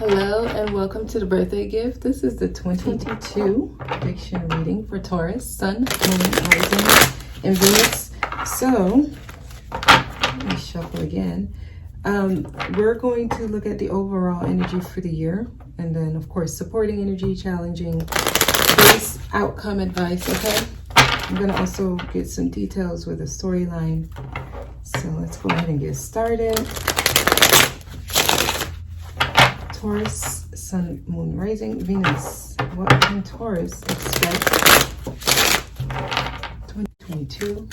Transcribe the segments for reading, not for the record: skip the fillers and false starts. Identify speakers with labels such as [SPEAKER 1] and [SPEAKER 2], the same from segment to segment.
[SPEAKER 1] Hello and welcome to the birthday gift. This is the 2022 prediction reading for Taurus, Sun, Moon, Rising, and Venus. So, let me shuffle again. We're going to look at the overall energy for the year, and then of course supporting energy, challenging, base outcome advice. Okay, I'm going to also get some details with a storyline. So let's go ahead and get started. Taurus, Sun, Moon, Rising, Venus. What can Taurus expect 2022?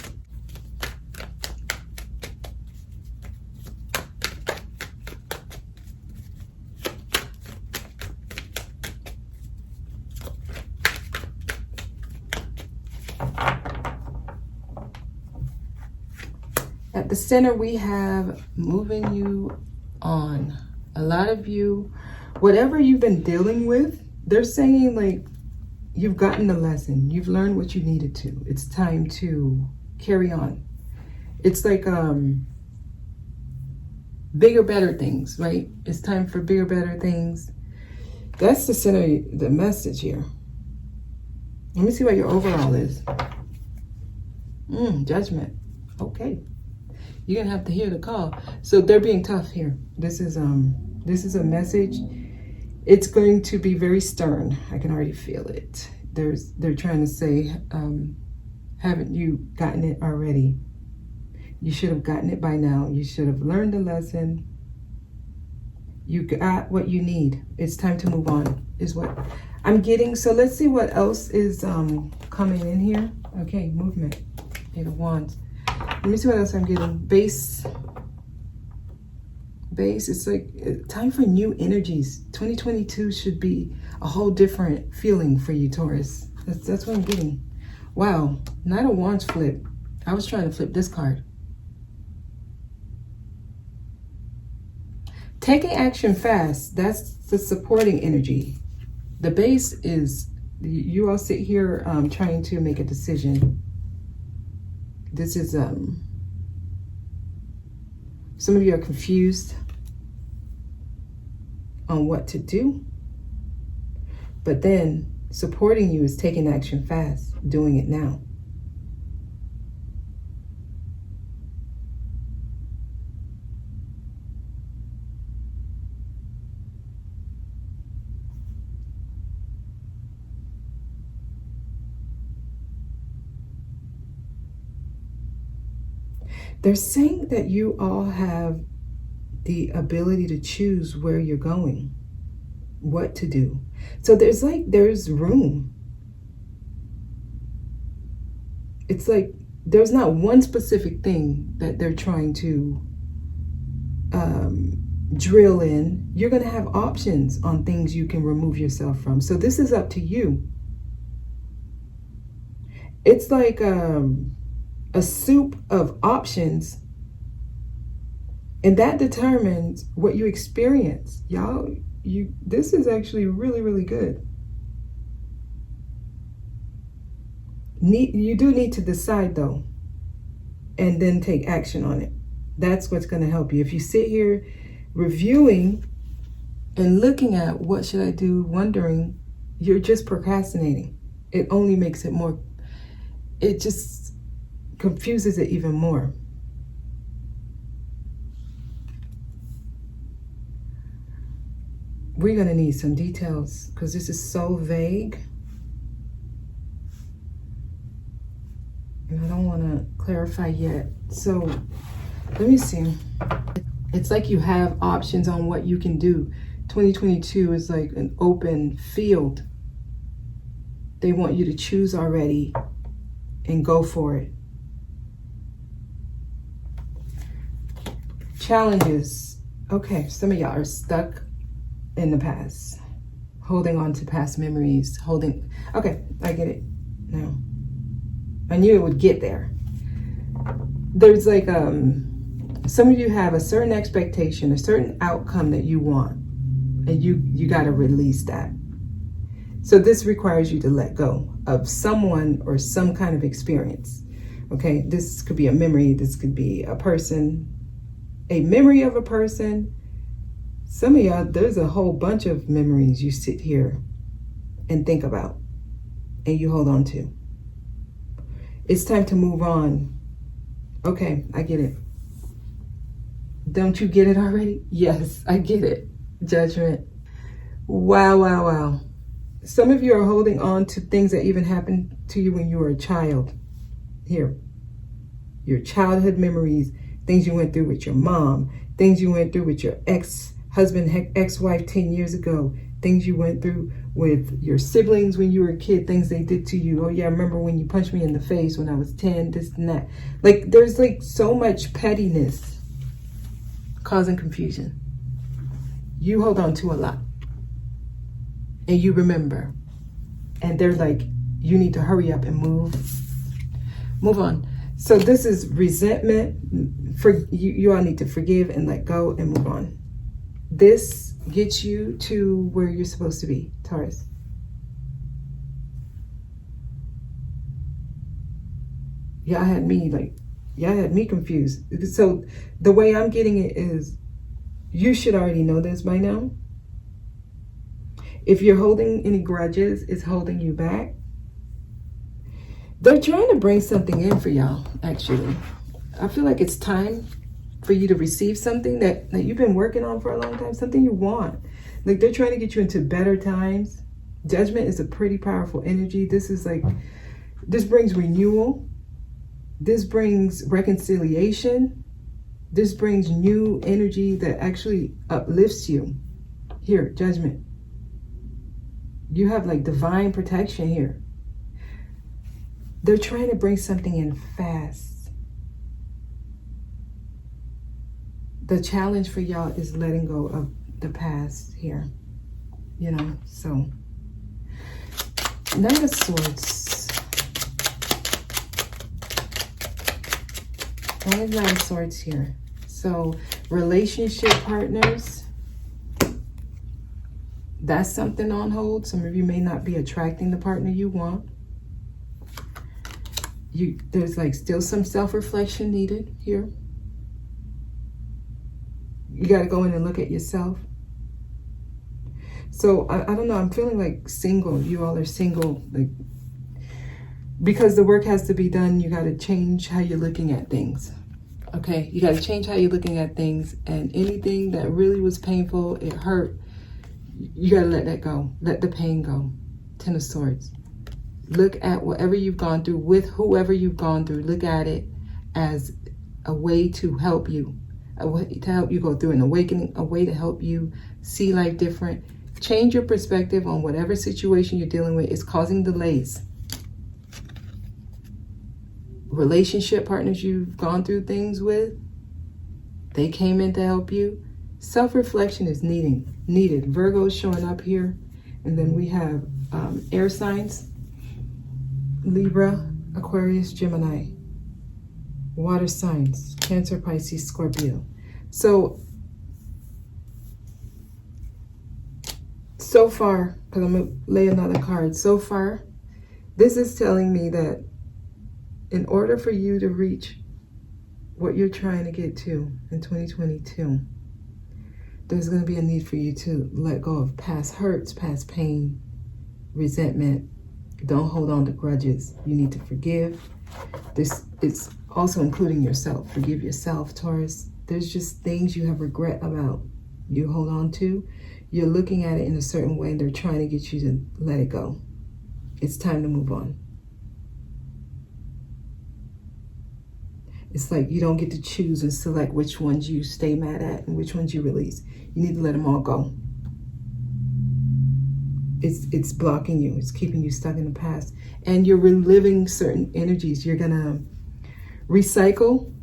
[SPEAKER 1] At the center, we have moving you on. A lot of you, whatever you've been dealing with, they're saying like you've gotten the lesson. You've learned what you needed to. It's time to carry on. It's like bigger, better things, right? It's time for bigger, better things. That's the center, the message here. Let me see what your overall is. Judgment. Okay. You're gonna have to hear the call. So they're being tough here. This is a message. It's going to be very stern. I can already feel it. They're trying to say, haven't you gotten it already? You should have gotten it by now. You should have learned the lesson. You got what you need. It's time to move on, is what I'm getting. So let's see what else is coming in here. Okay, movement. Eight of Wands. Let me see what else I'm getting. Base, it's like time for new energies. 2022 should be a whole different feeling for you, Taurus. That's what I'm getting. Wow, Knight of Wands flip. I was trying to flip this card. Taking action fast, that's the supporting energy. The base is, you all sit here trying to make a decision. This is, some of you are confused on what to do, but then supporting you is taking action fast, doing it now. They're saying that you all have the ability to choose where you're going, what to do. So there's room. It's like there's not one specific thing that they're trying to drill in. You're going to have options on things you can remove yourself from. So this is up to you. It's like a soup of options, and that determines what you experience. Y'all, this is actually really, really good. You do need to decide though, and then take action on it. That's what's going to help you. If you sit here reviewing and looking at what should I do, wondering, you're just procrastinating. It only makes it more, it just confuses it even more. We're going to need some details because this is so vague. And I don't want to clarify yet. So let me see. It's like you have options on what you can do. 2022 is like an open field. They want you to choose already and go for it. Challenges. Okay, some of y'all are stuck in the past, holding on to past memories, okay, I get it now. I knew it would get there. There's like, some of you have a certain expectation, a certain outcome that you want, and you got to release that. So this requires you to let go of someone or some kind of experience. Okay, this could be a memory, this could be a person, a memory of a person, Some of y'all, there's a whole bunch of memories you sit here and think about and you hold on to. It's time to move on. Okay, I get it. Don't you get it already? Yes, I get it. Judgment. Wow, wow, wow. Some of you are holding on to things that even happened to you when you were a child. Here, your childhood memories, things you went through with your mom, things you went through with your ex-husband, ex-wife 10 years ago, things you went through with your siblings when you were a kid, things they did to you. Oh yeah, I remember when you punched me in the face when I was 10, this and that. Like, there's like so much pettiness causing confusion. You hold on to a lot. And you remember. And they're like, you need to hurry up and move on. So this is resentment. You all need to forgive and let go and move on. This gets you to where you're supposed to be, Taurus. Y'all had me confused. So the way I'm getting it is, you should already know this by now. If you're holding any grudges, it's holding you back. They're trying to bring something in for y'all, actually. I feel like it's time for you to receive something that you've been working on for a long time, something you want. Like, they're trying to get you into better times. Judgment is a pretty powerful energy. This brings renewal. This brings reconciliation. This brings new energy that actually uplifts you. Here, Judgment. You have like divine protection here. They're trying to bring something in fast. The challenge for y'all is letting go of the past here. You know, so. Knight of Swords. Knight of Swords here. So, relationship partners. That's something on hold. Some of you may not be attracting the partner you want. There's like still some self-reflection needed here. You got to go in and look at yourself. So I don't know. I'm feeling like single. You all are single, like, because the work has to be done. You got to change how you're looking at things. Okay, you got to change how you're looking at things, and anything that really was painful, it hurt. You got to let that go. Let the pain go. Ten of Swords. Look at whatever you've gone through with whoever you've gone through. Look at it as a way to help you. A way to help you go through an awakening. A way to help you see life different. Change your perspective on whatever situation you're dealing with is causing delays. Relationship partners you've gone through things with, they came in to help you. Self-reflection is needed. Virgo is showing up here. And then we have air signs. Libra, Aquarius, Gemini. Water signs. Cancer, Pisces, Scorpio. So far, because I'm going to lay another card. So far, this is telling me that in order for you to reach what you're trying to get to in 2022, there's going to be a need for you to let go of past hurts, past pain, resentment. Don't hold on to grudges. You need to forgive. This is also including yourself. Forgive yourself, Taurus. There's just things you have regret about. You hold on to. You're looking at it in a certain way, and they're trying to get you to let it go. It's time to move on. It's like you don't get to choose and select which ones you stay mad at and which ones you release. You need to let them all go. It's blocking you. It's keeping you stuck in the past. And you're reliving certain energies. You're going to recycle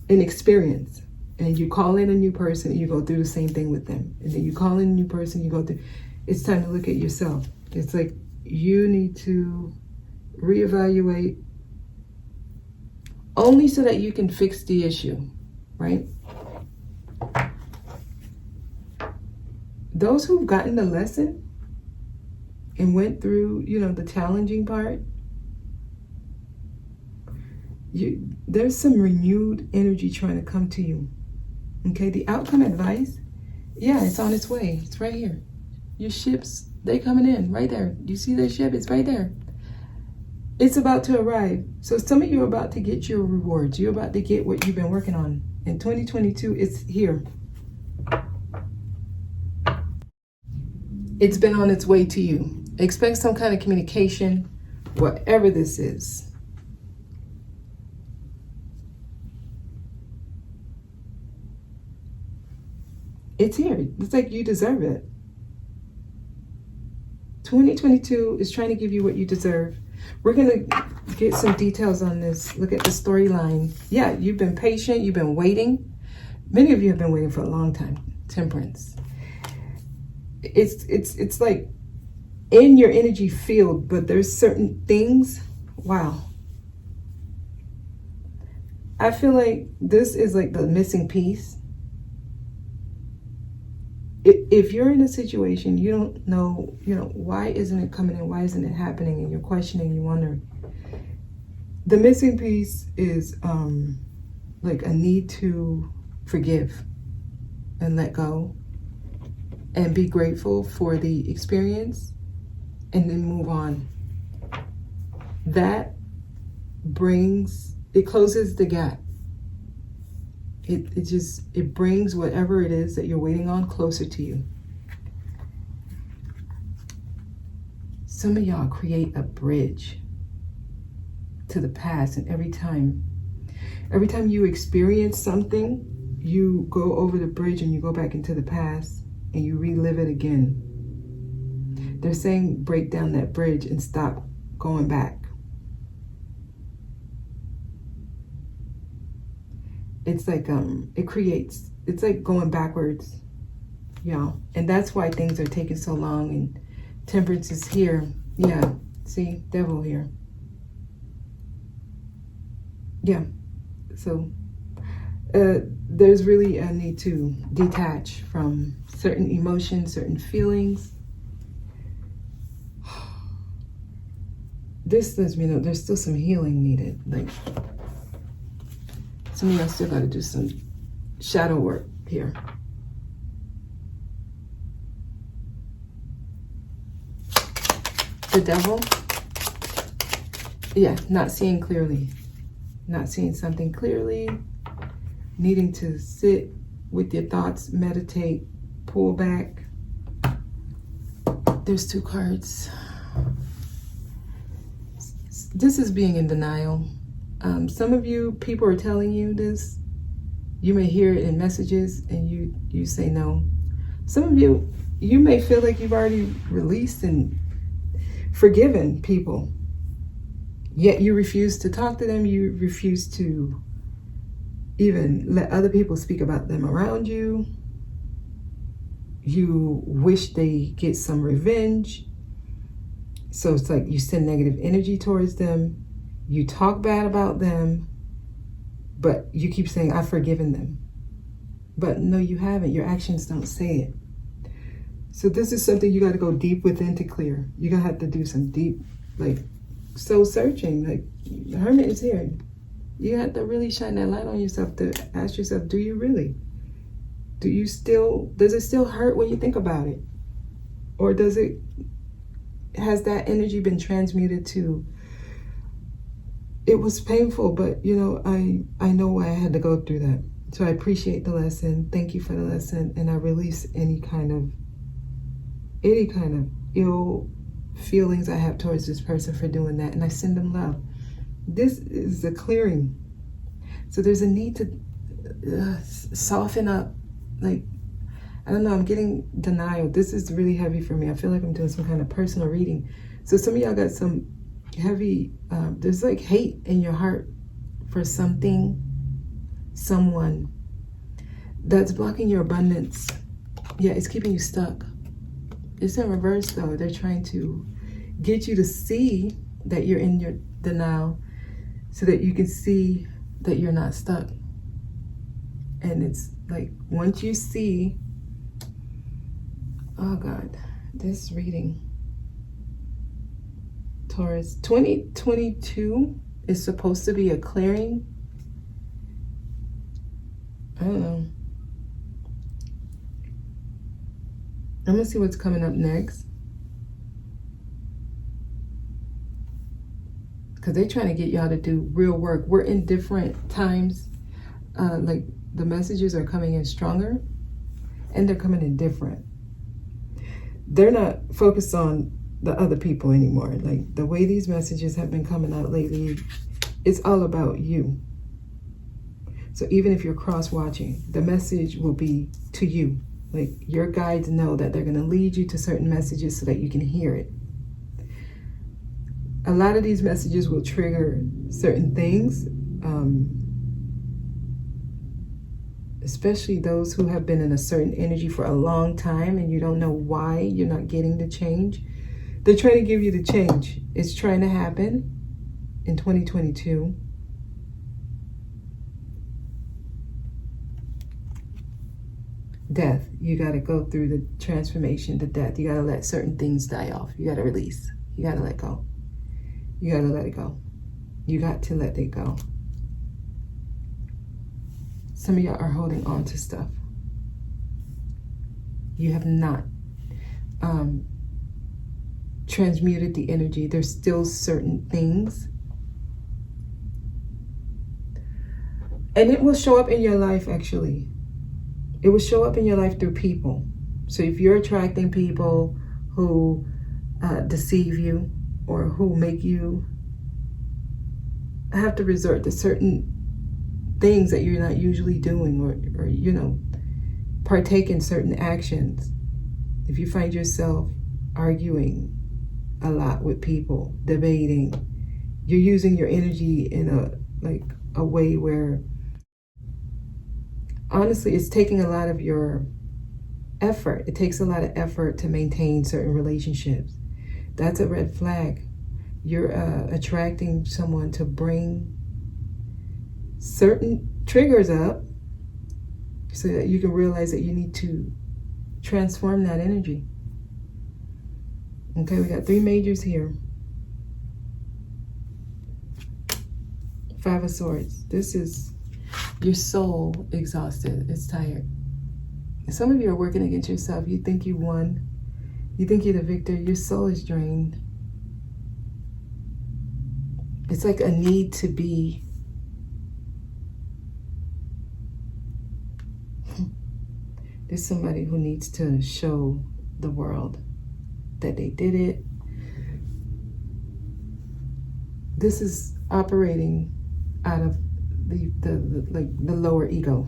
[SPEAKER 1] an experience. And you call in a new person, you go through the same thing with them. And then you call in a new person, you go through. It's time to look at yourself. It's like you need to reevaluate, only so that you can fix the issue, right? Those who've gotten the lesson and went through, the challenging part, there's some renewed energy trying to come to you. Okay, the outcome advice Yeah, it's on its way. It's right here. Your ships, they coming in right there. You see that ship? It's right there. It's about to arrive. So some of you are about to get your rewards. You're about to get what you've been working on. In 2022, it's here. It's been on its way to you. Expect some kind of communication, whatever this is. It's here. It's like you deserve it. 2022 is trying to give you what you deserve. We're going to get some details on this. Look at the storyline. Yeah, you've been patient. You've been waiting. Many of you have been waiting for a long time. Temperance. It's like in your energy field, but there's certain things. Wow. I feel like this is like the missing piece. If you're in a situation, you don't know, why isn't it coming in? Why isn't it happening? And you're questioning, you wonder. The missing piece is like a need to forgive and let go and be grateful for the experience and then move on. That it closes the gap. It brings whatever it is that you're waiting on closer to you. Some of y'all create a bridge to the past, and every time you experience something, you go over the bridge and you go back into the past and you relive it again. They're saying break down that bridge and stop going back. It's like it's like going backwards, y'all. And that's why things are taking so long, and temperance is here. Yeah, see, devil here. Yeah, so there's really a need to detach from certain emotions, certain feelings. This lets me know there's still some healing needed. Like, some of y'all still got to do some shadow work here. The devil, yeah, not seeing clearly, not seeing something clearly, needing to sit with your thoughts, meditate, pull back. There's 2 cards. This is being in denial. Some of you, people are telling you this. You may hear it in messages and you say no. Some of you may feel like you've already released and forgiven people, yet you refuse to talk to them. You refuse to even let other people speak about them around you. You wish they get some revenge. So it's like you send negative energy towards them. You talk bad about them, but you keep saying, I've forgiven them. But no, you haven't. Your actions don't say it. So this is something you got to go deep within to clear. You're going to have to do some deep, like, soul searching. Like, the Hermit is here. You have to really shine that light on yourself to ask yourself, do you really? Does it still hurt when you think about it? Or has that energy been transmuted to, it was painful, but I know why I had to go through that. So I appreciate the lesson. Thank you for the lesson. And I release any kind of ill feelings I have towards this person for doing that. And I send them love. This is a clearing. So there's a need to soften up. Like, I don't know, I'm getting denial. This is really heavy for me. I feel like I'm doing some kind of personal reading. So some of y'all got some heavy, there's like hate in your heart for something, someone that's blocking your abundance. Yeah, it's keeping you stuck. It's in reverse though. They're trying to get you to see that you're in your denial so that you can see that you're not stuck. And it's like, once you see, oh God, this reading, Taurus, 2022 is supposed to be a clearing. I don't know. I'm gonna see what's coming up next. Because they're trying to get y'all to do real work. We're in different times. Like the messages are coming in stronger and they're coming in different. They're not focused on the other people anymore. Like the way these messages have been coming out lately, it's all about you. So even if you're cross-watching, the message will be to you. Like your guides know that they're going to lead you to certain messages so that you can hear it. A lot of these messages will trigger certain things, especially those who have been in a certain energy for a long time and you don't know why you're not getting the change. They're trying to give you the change. It's trying to happen in 2022. Death. You got to go through the transformation to death. You got to let certain things die off. You got to release. You got to let go. You got to let it go. You got to let it go. Some of y'all are holding on to stuff. You have not transmuted the energy. There's still certain things. And it will show up in your life, actually. It will show up in your life through people. So if you're attracting people who deceive you or who make you have to resort to certain things that you're not usually doing, or you know, partake in certain actions. If you find yourself arguing a lot with people, debating, you're using your energy in a way where honestly it's taking a lot of your effort. It takes a lot of effort to maintain certain relationships. That's a red flag. You're attracting someone to bring certain triggers up so that you can realize that you need to transform that energy. Okay, we got 3 majors here. 5 of Swords. This is your soul exhausted. It's tired. Some of you are working against yourself. You think you won. You think you're the victor. Your soul is drained. It's like a need to be. There's somebody who needs to show the world that they did it. This is operating out of the lower ego.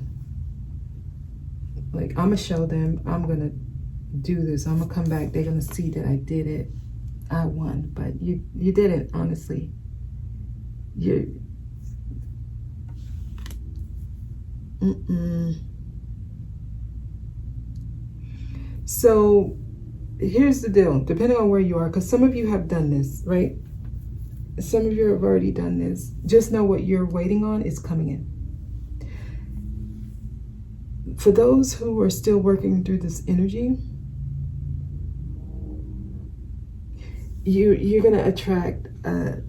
[SPEAKER 1] Like, I'm gonna show them, I'm gonna do this, I'm gonna come back, they're gonna see that I did it, I won. But you didn't, honestly. So here's the deal, depending on where you are, because some of you have done this, right? Some of you have already done this. Just know what you're waiting on is coming in. For those who are still working through this energy, you're going to attract a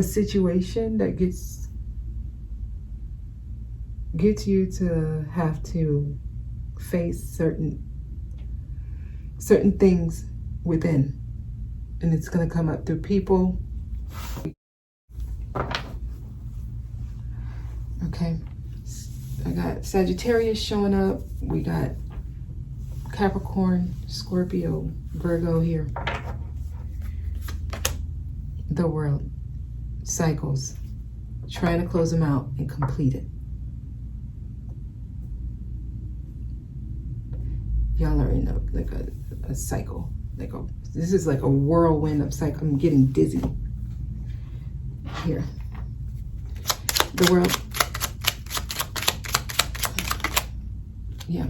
[SPEAKER 1] situation that gets you to have to face certain things within, and it's going to come up through people. Okay, I got Sagittarius showing up. We got Capricorn, Scorpio, Virgo here. The world cycles, trying to close them out and complete it. Y'all are in a cycle. This is like a whirlwind of cycle. I'm getting dizzy here. The world. Yeah.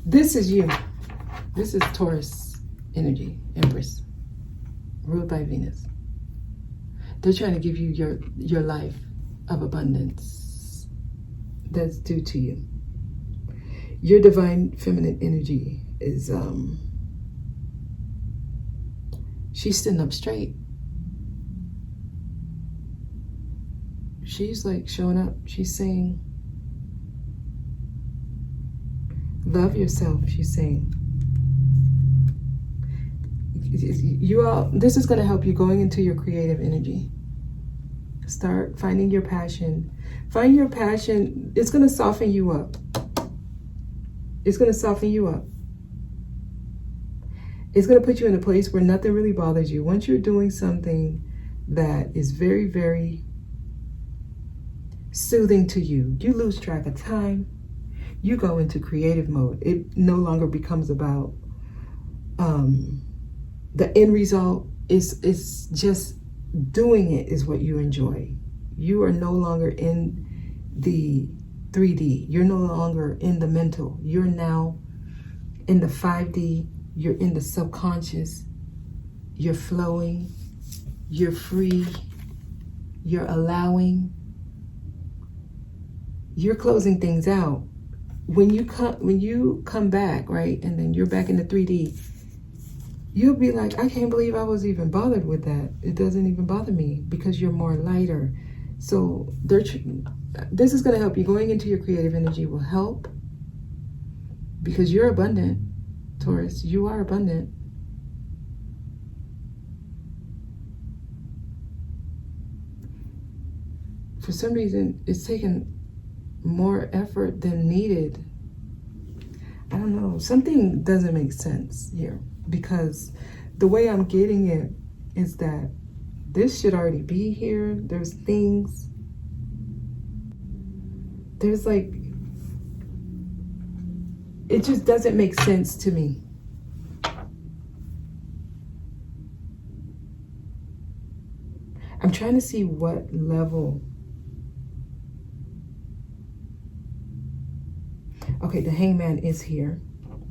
[SPEAKER 1] This is you. This is Taurus energy, Empress, ruled by Venus. They're trying to give you your life of abundance that's due to you. Your divine feminine energy is, she's sitting up straight. She's like showing up. She's saying, love yourself, she's saying. This is going to help you going into your creative energy. Start finding your passion. Find your passion. It's going to soften you up. It's going to soften you up. It's going to put you in a place where nothing really bothers you. Once you're doing something that is very, very soothing to you, you lose track of time. You go into creative mode. It no longer becomes about the end result. It's just doing it is what you enjoy. You are no longer in the 3D. You're no longer in the mental. You're now in the 5D. You're in the subconscious. You're flowing. You're free. You're allowing. You're closing things out. When you come back, right, and then you're back in the 3D, you'll be like, I can't believe I was even bothered with that. It doesn't even bother me because you're more lighter. So this is going to help you. Going into your creative energy will help because you're abundant, Taurus. You are abundant. For some reason, it's taken more effort than needed. I don't know. Something doesn't make sense here because the way I'm getting it is that this should already be here. There's things. There's like, it just doesn't make sense to me. I'm trying to see what level. Okay, the Hangman is here.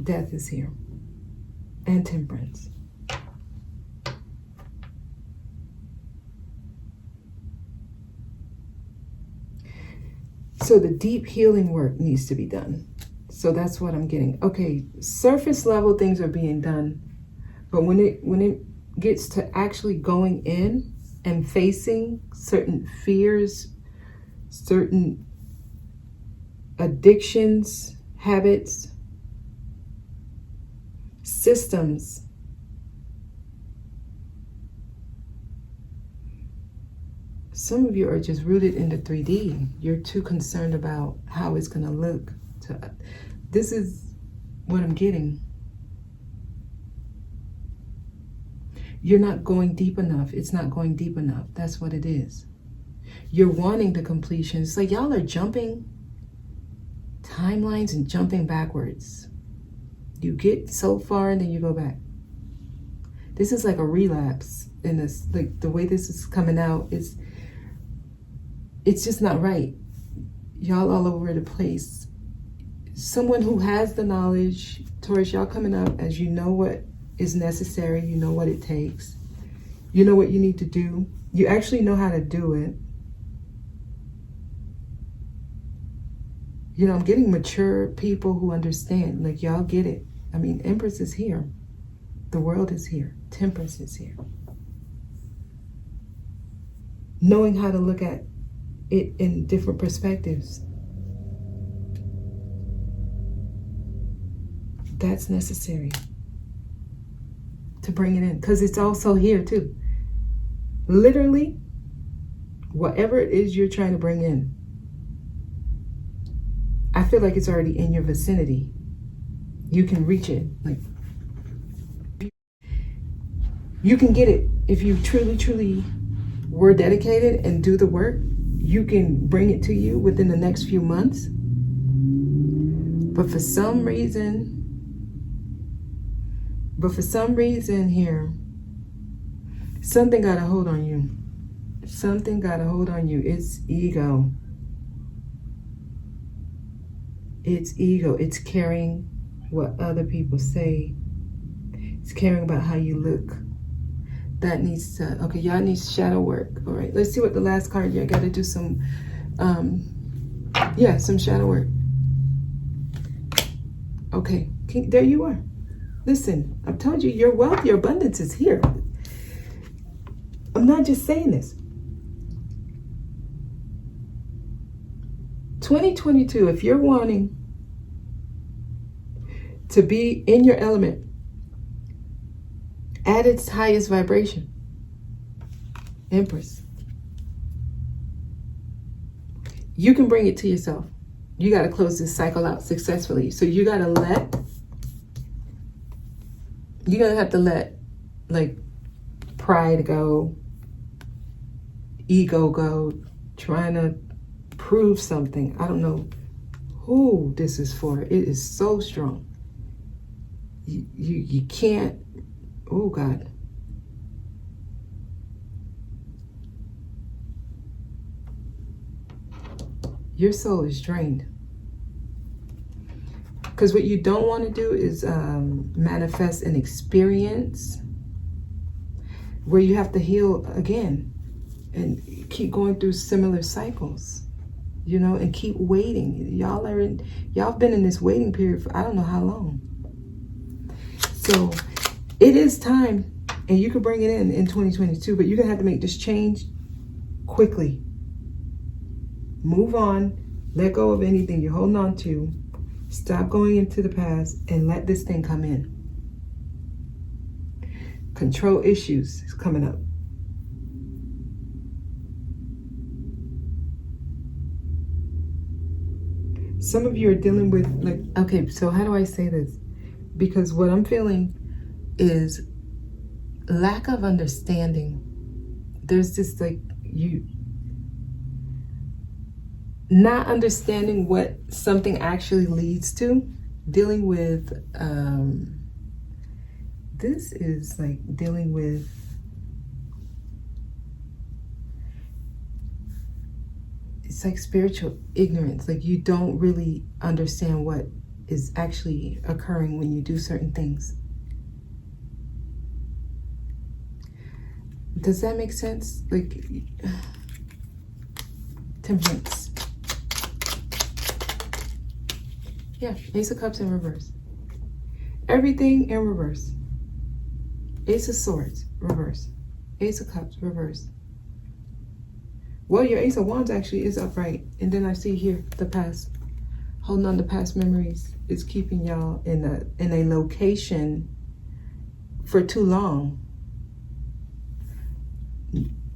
[SPEAKER 1] Death is here. And Temperance. So the deep healing work needs to be done. So that's what I'm getting. Okay, surface level things are being done. But when it gets to actually going in and facing certain fears, certain addictions, habits, systems, some of you are just rooted into 3D. You're too concerned about how it's going to look. This is what I'm getting. You're not going deep enough. It's not going deep enough. That's what it is. You're wanting the completion. It's like y'all are jumping timelines and jumping backwards. You get so far and then you go back. This is like a relapse in this, like the way this is coming out is, it's just not right. Y'all all over the place. Someone who has the knowledge, Taurus, y'all coming up as you know what is necessary, you know what it takes, you know what you need to do, you actually know how to do it. You know, I'm getting mature people who understand, like y'all get it. I mean, Empress is here. The world is here. Temperance is here. Knowing how to look at it in different perspectives. That's necessary to bring it in because it's also here too. Literally, whatever it is you're trying to bring in, I feel like it's already in your vicinity. You can reach it. Like, you can get it. If you truly, truly were dedicated and do the work, you can bring it to you within the next few months. But for some reason here, something got a hold on you. Something got a hold on you. It's ego. It's ego. It's caring what other people say. It's caring about how you look. That needs to, okay, y'all need shadow work. All right, let's see what the last card, you got to do some, some shadow work. Okay, there you are. Listen, I've told you your wealth, your abundance is here. I'm not just saying this. 2022, if you're wanting to be in your element, at its highest vibration. Empress. You can bring it to yourself. You got to close this cycle out successfully. So you got to you're going to have to let like pride go, ego go, trying to prove something. I don't know who this is for. It is so strong. You can't, oh God. Your soul is drained. Because what you don't want to do is manifest an experience where you have to heal again and keep going through similar cycles, you know, and keep waiting. Y'all been in this waiting period for I don't know how long. So it is time, and you can bring it in 2022, but you're gonna have to make this change quickly. Move on, let go of anything you're holding on to, stop going into the past, and let this thing come in. Control issues is coming up. Some of you are dealing with like, okay, so how do I say this? Because what I'm feeling is lack of understanding. There's this like you not understanding what something actually leads to, dealing with this is like dealing with it's like spiritual ignorance. Like you don't really understand what is actually occurring when you do certain things. Does that make sense? Like Temperance. Yeah, Ace of Cups in reverse. Everything in reverse. Ace of Swords, reverse. Ace of Cups, reverse. Well, your Ace of Wands actually is upright. And then I see here the past. Holding on to past memories is keeping y'all in a location for too long.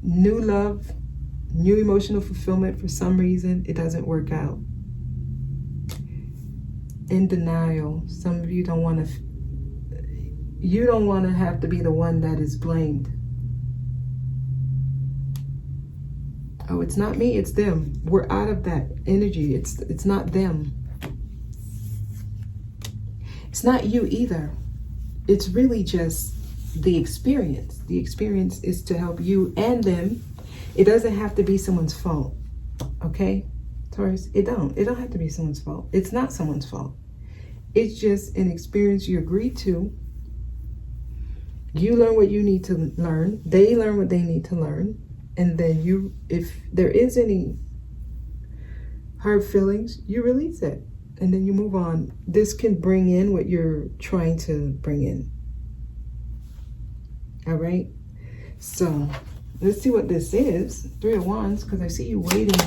[SPEAKER 1] New love, new emotional fulfillment, for some reason, it doesn't work out. In denial. Some of you don't want to have to be the one that is blamed. Oh, it's not me, it's them. We're out of that energy. It's not them. It's not you either. It's really just the experience. The experience is to help you and them. It doesn't have to be someone's fault. Okay? Taurus, it don't have to be someone's fault. It's not someone's fault. It's just an experience you agreed to. You learn what you need to learn. They learn what they need to learn. And then you, if there is any hard feelings, you release it. And then you move on. This can bring in what you're trying to bring in. All right? So let's see what this is. 3 of Wands, because I see you waiting.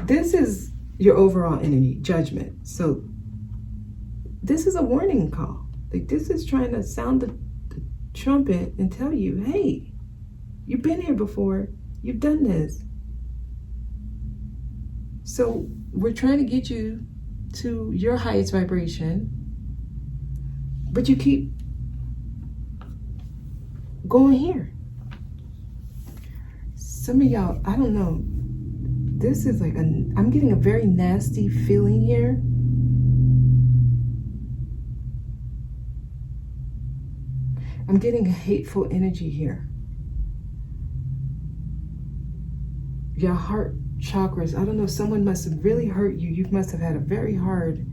[SPEAKER 1] This is your overall energy, judgment. So this is a warning call. Like this is trying to sound the trumpet and tell you, hey, you've been here before. You've done this. So we're trying to get you to your highest vibration, but you keep going here. Some of y'all, I don't know, this is like I'm getting a very nasty feeling here. I'm getting a hateful energy here. Your heart chakras, I don't know, someone must have really hurt you. You must have had a very hard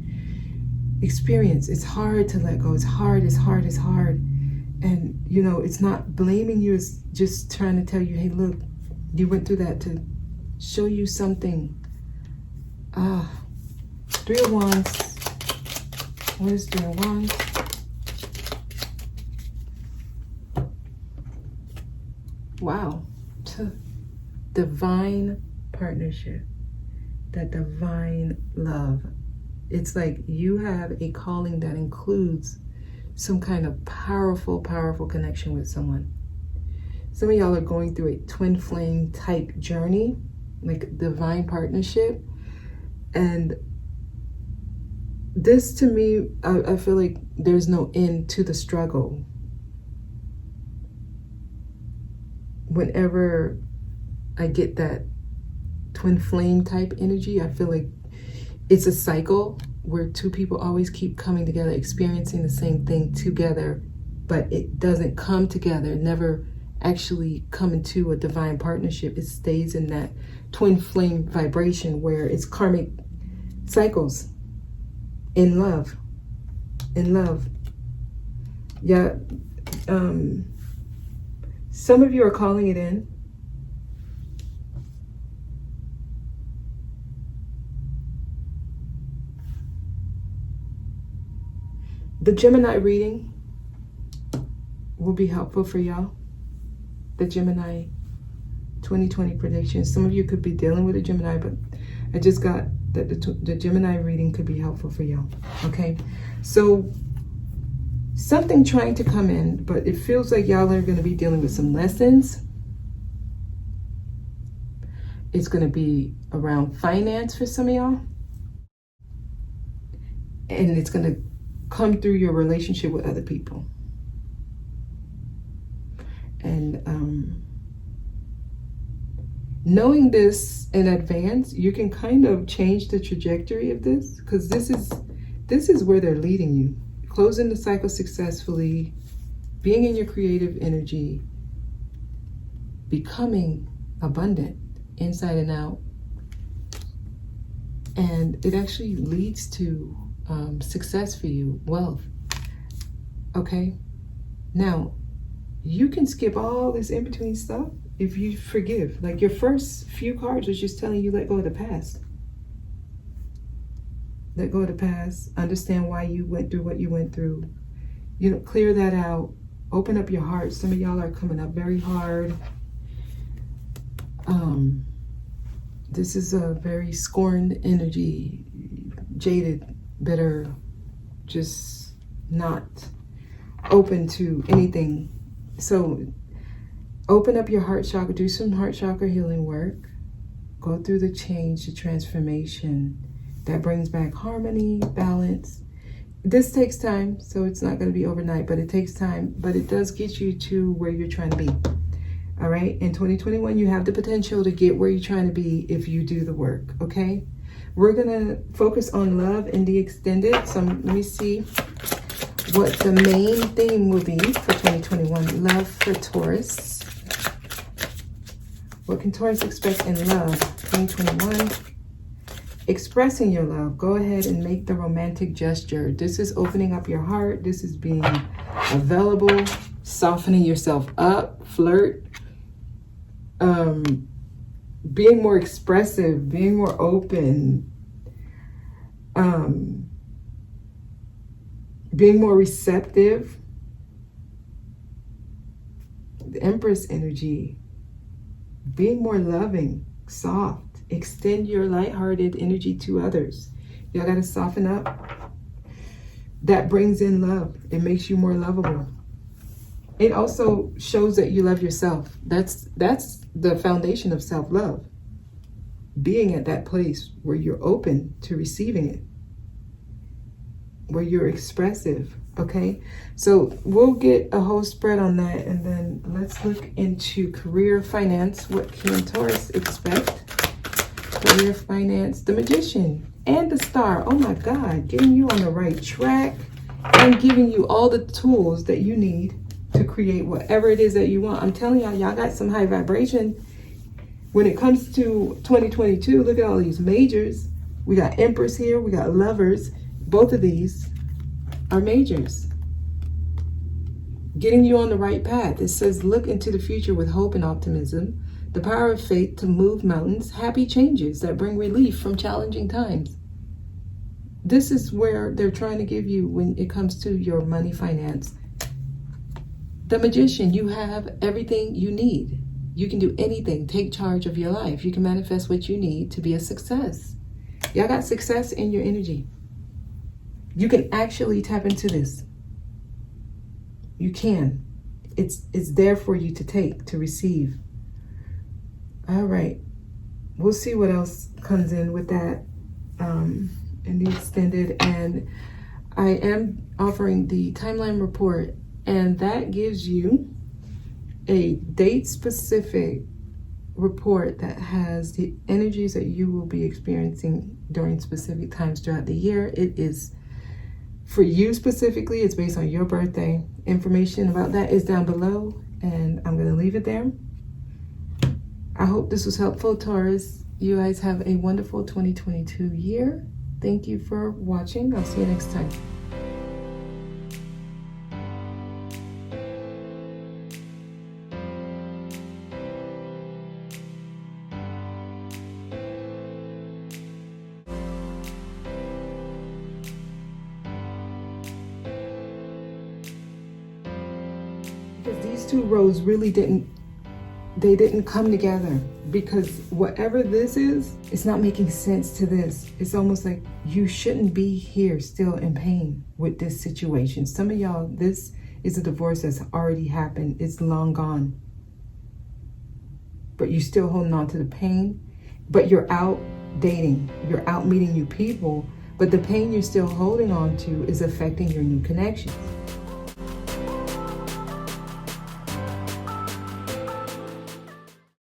[SPEAKER 1] experience. It's hard to let go. It's hard. And, you know, it's not blaming you. It's just trying to tell you, hey, look, you went through that to show you something. 3 of Wands. What is 3 of Wands? Wow. Divine partnership, that divine love. It's like you have a calling that includes some kind of powerful, powerful connection with someone. Some of y'all are going through a twin flame type journey, like divine partnership. And this to me, I feel like there's no end to the struggle. Whenever I get that twin flame type energy, I feel like it's a cycle where two people always keep coming together, experiencing the same thing together, but it doesn't come together, never actually come into a divine partnership. It stays in that twin flame vibration where it's karmic cycles in love. Yeah. Some of you are calling it in. The Gemini reading will be helpful for y'all. The Gemini 2020 predictions. Some of you could be dealing with a Gemini, but I just got that the Gemini reading could be helpful for y'all. Okay, so something trying to come in, but it feels like y'all are going to be dealing with some lessons. It's going to be around finance for some of y'all, and it's going to come through your relationship with other people. And knowing this in advance, you can kind of change the trajectory of this, because this is where they're leading you. Closing the cycle successfully, being in your creative energy, becoming abundant inside and out. And it actually leads to success for you, wealth. Okay? Now, you can skip all this in-between stuff if you forgive. Like your first few cards was just telling you, let go of the past. Let go of the past. Understand why you went through what you went through. You know, clear that out. Open up your heart. Some of y'all are coming up very hard. This is a very scorned energy, jaded, bitter, just not open to anything. So open up your heart chakra, do some heart chakra healing work, go through the change, the transformation that brings back harmony, balance. This takes time, so it's not going to be overnight, but it takes time, but it does get you to where you're trying to be. All right, in 2021, you have the potential to get where you're trying to be if you do the work, okay? We're gonna focus on love in the extended. So let me see what the main theme will be for 2021. Love for Taurus. What can Taurus expect in love 2021? Expressing your love. Go ahead and make the romantic gesture. This is opening up your heart. This is being available, softening yourself up, flirt. Being more expressive, being more open, being more receptive. The Empress energy, being more loving, soft. Extend your lighthearted energy to others. Y'all got to soften up. That brings in love. It makes you more lovable. It also shows that you love yourself. That's the foundation of self-love. Being at that place where you're open to receiving it, where you're expressive, okay? So we'll get a whole spread on that, and then let's look into career finance. What can Taurus expect? Career finance, the Magician, and the Star. Oh my God, getting you on the right track and giving you all the tools that you need to create whatever it is that you want. I'm telling y'all got some high vibration. When it comes to 2022, look at all these majors. We got Empress here, we got Lovers. Both of these are majors. Getting you on the right path. It says, look into the future with hope and optimism. The power of faith to move mountains. Happy changes that bring relief from challenging times. This is where they're trying to give you when it comes to your money finance. The Magician, you have everything you need. You can do anything. Take charge of your life. You can manifest what you need to be a success. Y'all got success in your energy. You can actually tap into this. You can. It's there for you to take, to receive. All right. We'll see what else comes in with that in the extended. And I am offering the timeline report, and that gives you a date-specific report that has the energies that you will be experiencing during specific times throughout the year. It is for you specifically. It's based on your birthday. Information about that is down below, and I'm going to leave it there. I hope this was helpful, Taurus. You guys have a wonderful 2022 year. Thank you for watching. I'll see you next time. Because these two rows really didn't come together, because whatever this is, it's not making sense to this. It's almost like you shouldn't be here still in pain with this situation. Some of y'all, this is a divorce that's already happened. It's long gone. But you're still holding on to the pain. But you're out dating. You're out meeting new people. But the pain you're still holding on to is affecting your new connections.